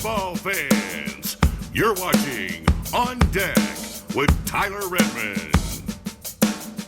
baseball fans. You're watching On Deck with Tyler Redmond.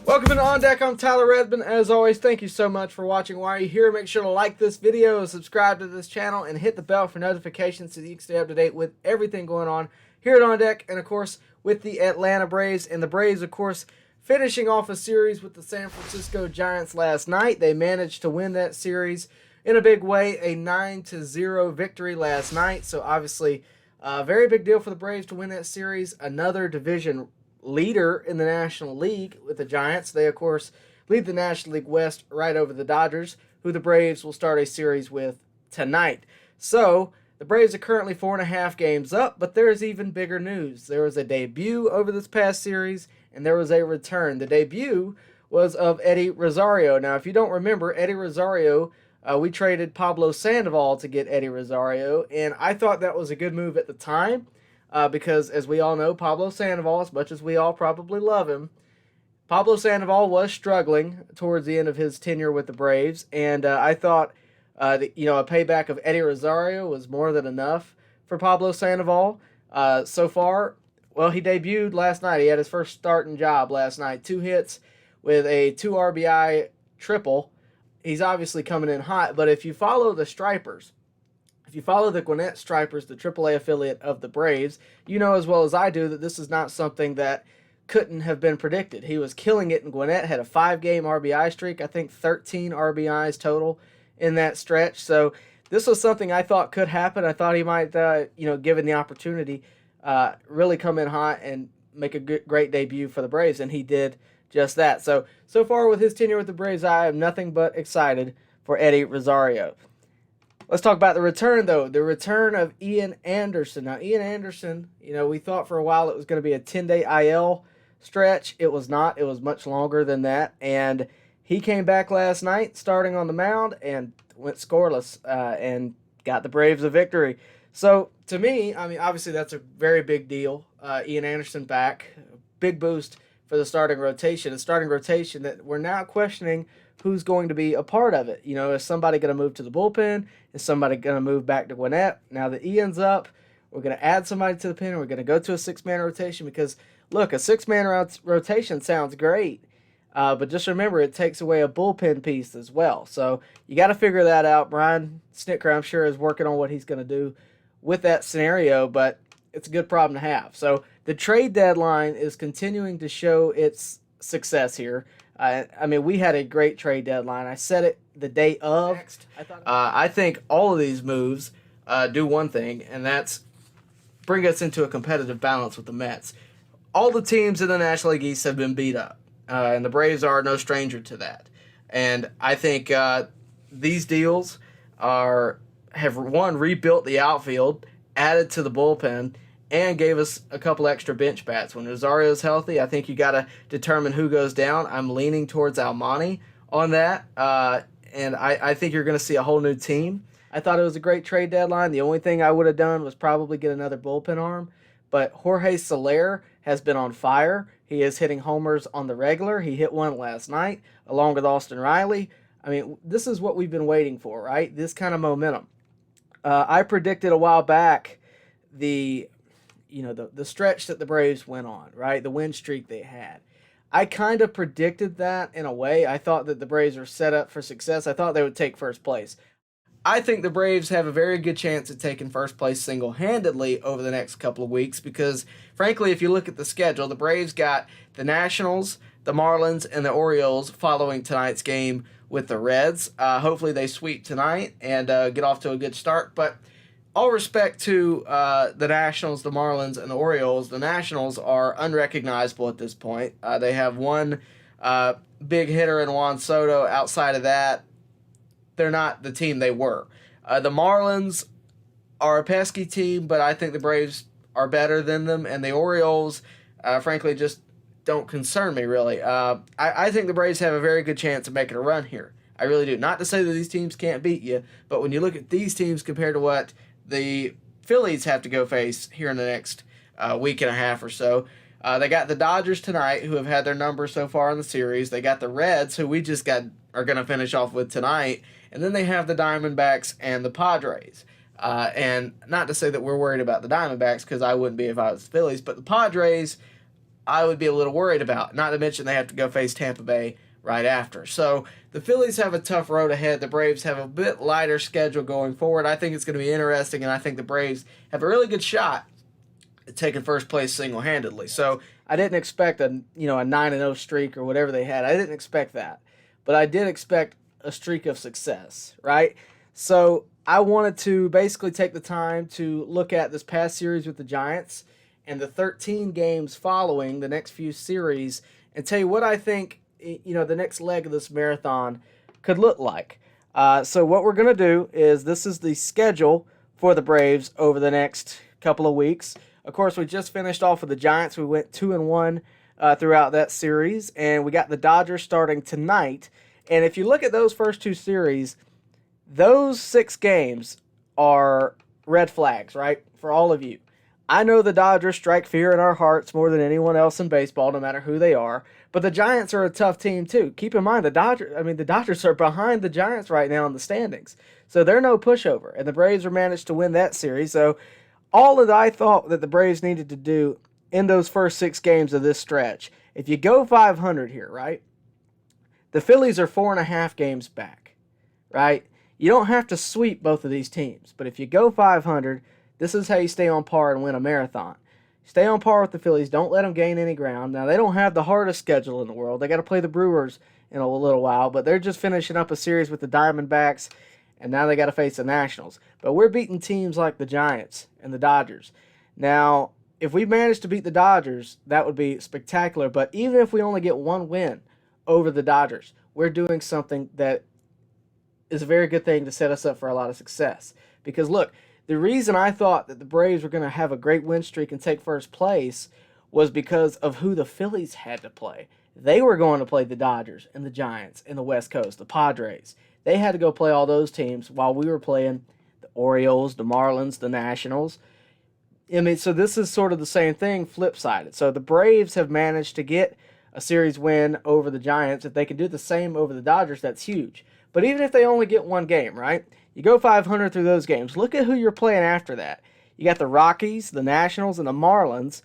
Welcome to On Deck. I'm Tyler Redmond. As always, thank you so much for watching. While you're here, make sure to like this video, subscribe to this channel, and hit the bell for notifications so that you can stay up to date with everything going on here at On Deck, and of course with the Atlanta Braves. And the Braves, of course, finishing off a series with the San Francisco Giants last night. They managed to win that series in a big way, a 9-0 victory last night. So obviously, a very big deal for the Braves to win that series. Another division leader in the National League with the Giants. They, of course, lead the National League West right over the Dodgers, who the Braves will start a series with tonight. So the Braves are currently 4.5 games up, but there is even bigger news. There was a debut over this past series, and there was a return. The debut was of Eddie Rosario. Now, if you don't remember, Eddie Rosario, we traded Pablo Sandoval to get Eddie Rosario, and I thought that was a good move at the time because, as we all know, Pablo Sandoval, as much as we all probably love him, Pablo Sandoval was struggling towards the end of his tenure with the Braves, and I thought a payback of Eddie Rosario was more than enough for Pablo Sandoval. So far, well, he debuted last night. He had his first starting job last night. 2 hits with a 2 RBI triple. He's obviously coming in hot, but if you follow the Stripers, if you follow the Gwinnett Stripers, the AAA affiliate of the Braves, you know as well as I do that this is not something that couldn't have been predicted. He was killing it in Gwinnett, had a 5-game RBI streak, I think 13 RBIs total in that stretch. So this was something I thought could happen. I thought he might, given the opportunity, really come in hot and make a great debut for the Braves, and he did just that. So far with his tenure with the Braves, I am nothing but excited for Eddie Rosario. Let's talk about the return, though. The return of Ian Anderson. Now, Ian Anderson, we thought for a while it was going to be a 10-day IL stretch. It was not. It was much longer than that. And he came back last night, starting on the mound, and went scoreless and got the Braves a victory. So, to me, obviously that's a very big deal. Ian Anderson back. Big boost for the starting rotation. A starting rotation that we're now questioning who's going to be a part of it. Is somebody going to move to the bullpen? Is somebody going to move back to Gwinnett? Now that Ian's up, we're going to add somebody to the pen. We're going to go to a 6-man rotation because, look, a 6-man rotation sounds great, but just remember it takes away a bullpen piece as well. So you got to figure that out. Brian Snitker, I'm sure, is working on what he's going to do with that scenario, but it's a good problem to have. So the trade deadline is continuing to show its success here. We had a great trade deadline. I said it the day of. I think all of these moves do one thing, and that's bring us into a competitive balance with the Mets. All the teams in the National League East have been beat up, and the Braves are no stranger to that. And I think these deals have rebuilt the outfield, added to the bullpen, and gave us a couple extra bench bats. When Rosario's healthy, I think you got to determine who goes down. I'm leaning towards Almani on that, and I think you're going to see a whole new team. I thought it was a great trade deadline. The only thing I would have done was probably get another bullpen arm, but Jorge Soler has been on fire. He is hitting homers on the regular. He hit one last night, along with Austin Riley. This is what we've been waiting for, right? This kind of momentum. I predicted a while back the stretch that the Braves went on, right? The win streak they had. I kind of predicted that in a way. I thought that the Braves were set up for success. I thought they would take first place. I think the Braves have a very good chance of taking first place single-handedly over the next couple of weeks because, frankly, if you look at the schedule, the Braves got the Nationals, the Marlins, and the Orioles following tonight's game with the Reds. Hopefully they sweep tonight and get off to a good start, but all respect to the Nationals, the Marlins, and the Orioles. The Nationals are unrecognizable at this point. They have one big hitter in Juan Soto. Outside of that, they're not the team they were. The Marlins are a pesky team, but I think the Braves are better than them. And the Orioles, frankly, just don't concern me, really. I think the Braves have a very good chance of making a run here. I really do. Not to say that these teams can't beat you, but when you look at these teams compared to what the Phillies have to go face here in the next week and a half or so. They got the Dodgers tonight, who have had their number so far in the series. They got the Reds, who we just are going to finish off with tonight. And then they have the Diamondbacks and the Padres. And not to say that we're worried about the Diamondbacks, because I wouldn't be if I was the Phillies, but the Padres, I would be a little worried about. Not to mention they have to go face Tampa Bay right after. So the Phillies have a tough road ahead. The Braves have a bit lighter schedule going forward. I think it's going to be interesting, and I think the Braves have a really good shot at taking first place single-handedly. So I didn't expect a 9-0 streak or whatever they had. I didn't expect that, but I did expect a streak of success, right? So I wanted to basically take the time to look at this past series with the Giants and the 13 games following the next few series and tell you what I think the next leg of this marathon could look like. So what we're going to do is, this is the schedule for the Braves over the next couple of weeks. Of course, we just finished off with the Giants. We went 2-1 throughout that series, and we got the Dodgers starting tonight. And if you look at those first two series, those 6 games are red flags, right, for all of you. I know the Dodgers strike fear in our hearts more than anyone else in baseball, no matter who they are. But the Giants are a tough team too. Keep in mind the Dodgers are behind the Giants right now in the standings, so they're no pushover. And the Braves are managed to win that series. So all that I thought that the Braves needed to do in those first 6 games of this stretch, if you go 500 here, right, the Phillies are 4.5 games back, right? You don't have to sweep both of these teams, but if you go 500, this is how you stay on par and win a marathon. Stay on par with the Phillies. Don't let them gain any ground. Now, they don't have the hardest schedule in the world. They got to play the Brewers in a little while, but they're just finishing up a series with the Diamondbacks, and now they got to face the Nationals. But we're beating teams like the Giants and the Dodgers. Now, if we manage to beat the Dodgers, that would be spectacular. But even if we only get one win over the Dodgers, we're doing something that is a very good thing to set us up for a lot of success. Because, look, the reason I thought that the Braves were going to have a great win streak and take first place was because of who the Phillies had to play. They were going to play the Dodgers and the Giants and the West Coast, the Padres. They had to go play all those teams while we were playing the Orioles, the Marlins, the Nationals. So this is sort of the same thing, flip-sided. So the Braves have managed to get a series win over the Giants. If they can do the same over the Dodgers, that's huge. But even if they only get one game, right? You go 500 through those games. Look at who you're playing after that. You got the Rockies, the Nationals, and the Marlins.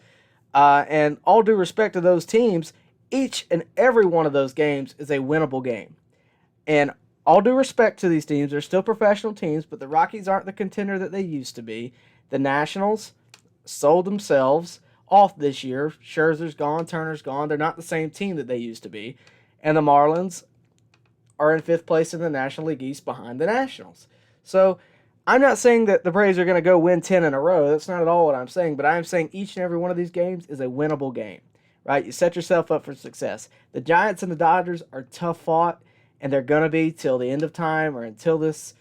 And all due respect to those teams, each and every one of those games is a winnable game. And all due respect to these teams, they're still professional teams, but the Rockies aren't the contender that they used to be. The Nationals sold themselves off this year. Scherzer's gone, Turner's gone. They're not the same team that they used to be. And the Marlins are in 5th place in the National League East behind the Nationals. So I'm not saying that the Braves are going to go win 10 in a row. That's not at all what I'm saying. But I'm saying each and every one of these games is a winnable game, right? You set yourself up for success. The Giants and the Dodgers are tough fought, and they're going to be till the end of time, or until this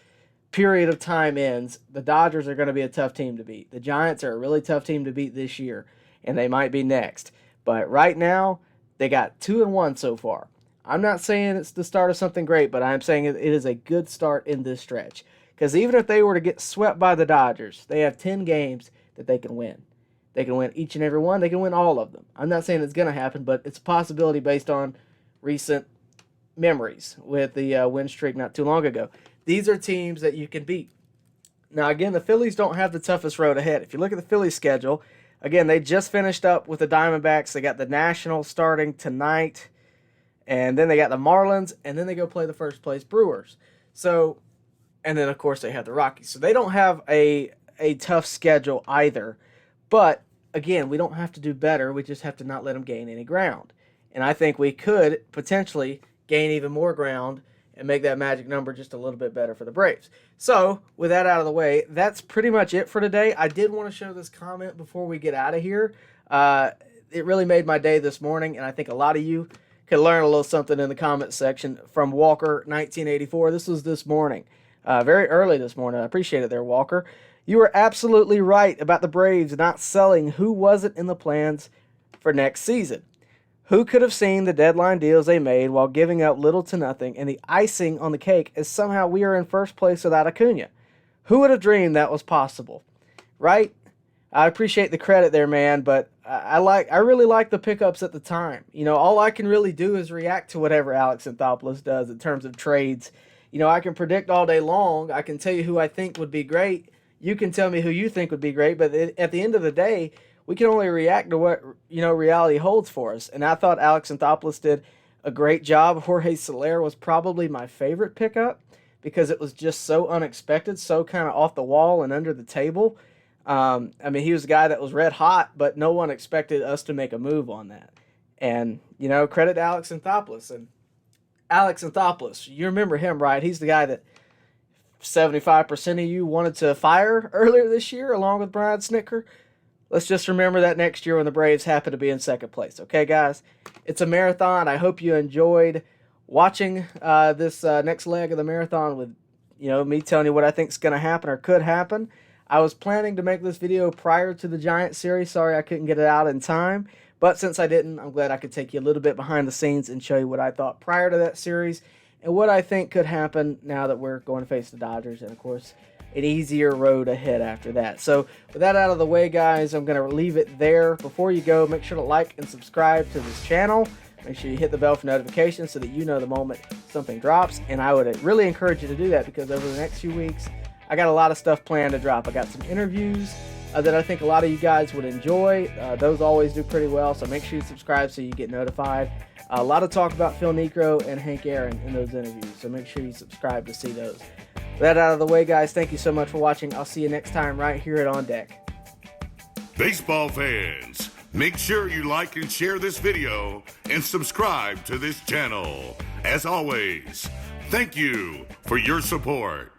period of time ends. The Dodgers are going to be a tough team to beat. The Giants are a really tough team to beat this year, and they might be next. But right now, they got 2-1 so far. I'm not saying it's the start of something great, but I'm saying it is a good start in this stretch. Because even if they were to get swept by the Dodgers, they have 10 games that they can win. They can win each and every one. They can win all of them. I'm not saying it's going to happen, but it's a possibility based on recent memories with the win streak not too long ago. These are teams that you can beat. Now, again, the Phillies don't have the toughest road ahead. If you look at the Phillies schedule, again, they just finished up with the Diamondbacks. They got the Nationals starting tonight, and then they got the Marlins, and then they go play the first place Brewers. So, and then, of course, they have the Rockies. So they don't have a tough schedule either. But, again, we don't have to do better. We just have to not let them gain any ground. And I think we could potentially gain even more ground and make that magic number just a little bit better for the Braves. So, with that out of the way, that's pretty much it for today. I did want to show this comment before we get out of here. It really made my day this morning, and I think a lot of you could learn a little something in the comment section from Walker 1984. This was this morning. Very early this morning. I appreciate it there, Walker. You were absolutely right about the Braves not selling who wasn't in the plans for next season. Who could have seen the deadline deals they made while giving up little to nothing, and the icing on the cake is somehow we are in first place without Acuna? Who would have dreamed that was possible? Right? I appreciate the credit there, man, but I really like the pickups at the time. You know, all I can really do is react to whatever Alex Anthopoulos does in terms of trades. You know, I can predict all day long. I can tell you who I think would be great. You can tell me who you think would be great, but at the end of the day, we can only react to what, reality holds for us. And I thought Alex Anthopoulos did a great job. Jorge Soler was probably my favorite pickup because it was just so unexpected, so kind of off the wall and under the table. He was a guy that was red hot, but no one expected us to make a move on that. And, credit to Alex Anthopoulos. And Alex Anthopoulos, you remember him, right? He's the guy that 75% of you wanted to fire earlier this year along with Brian Snitker. Let's just remember that next year when the Braves happen to be in second place. Okay, guys? It's a marathon. I hope you enjoyed watching this next leg of the marathon with, me telling you what I think is going to happen or could happen. I was planning to make this video prior to the Giants series. Sorry I couldn't get it out in time. But since I didn't, I'm glad I could take you a little bit behind the scenes and show you what I thought prior to that series and what I think could happen now that we're going to face the Dodgers. And, of course, an easier road ahead after that. So with that out of the way, guys, I'm going to leave it there. Before you go, make sure to like and subscribe to this channel. Make sure you hit the bell for notifications so that you know the moment something drops. And I would really encourage you to do that because over the next few weeks, I got a lot of stuff planned to drop. I got some interviews that I think a lot of you guys would enjoy. Those always do pretty well, so make sure you subscribe so you get notified. A lot of talk about Phil Niekro and Hank Aaron in those interviews, so make sure you subscribe to see those. With that out of the way, guys, thank you so much for watching. I'll see you next time right here at On Deck. Baseball fans, make sure you like and share this video and subscribe to this channel. As always, thank you for your support.